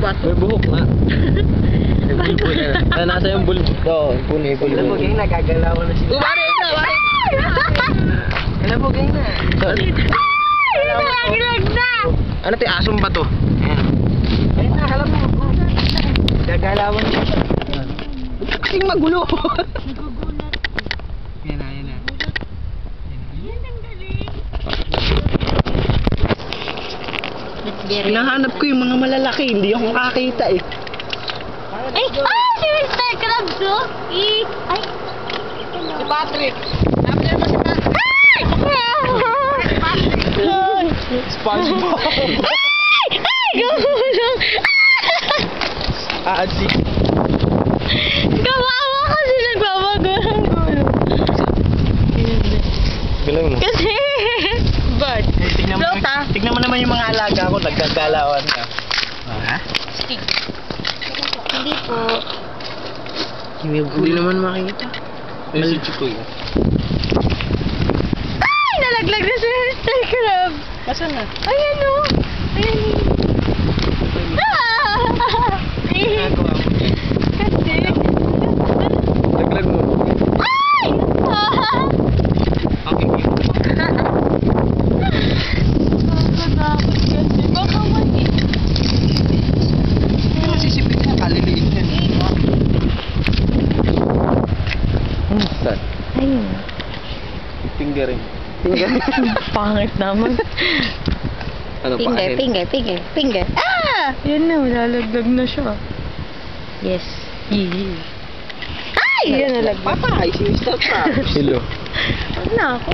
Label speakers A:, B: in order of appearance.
A: May buhok nga. May bulbul na. Nasa yung bulbul. Oo, bulbul.
B: Labuging na, gagalawan na siya.
A: Bari na, bari.
B: Labuging na.
A: Sorry.
C: Nalaglag na!
A: Ano ito, asong ba to?
B: Ayun na, alam mo. Gagalawan na siya.
A: Kasing magulo.
B: Yan na, yan na.
C: Yan ang galing.
A: Hinahanap ko yung mga malalaki, hindi ako makakita eh.
C: Ay! Ah! Si Mr. Krabs, oh! Ay!
B: Si Patrick. After mo si Patrick.
C: Ay!
A: SpongeBob.
C: Ay! Ay! Gumulong!
A: Si
C: Kawawa kasi nagbabago ng gulo.
A: Galing mo.
C: Kasi... Bad.
A: Tignan mo naman yung mga alaga ko, nagkagalawan ka. Ha?
C: Stick. Hindi po.
A: Hindi naman makita. May si Chukoy.
C: Ay! Nalaglag na si Mr. Krab.
A: Kasan na?
C: Ayan o. Ayan o.
A: Nagawa mo.
C: Kasi...
A: Laglag mo.
C: Ay!
A: Okay.
C: Nakakatakot kasi. Baka mali.
A: Masisipit na, kaliliit yan. Saan?
C: Ayun.
A: Fingering.
C: Pangit naman.
A: Ano pa?
C: Finger. Ah! Yan na, malalaglag na siya. Yes. Ay! Yan nalaglag.
B: Patay, si Mr. Krabs.
A: Hello.
C: Ano ako?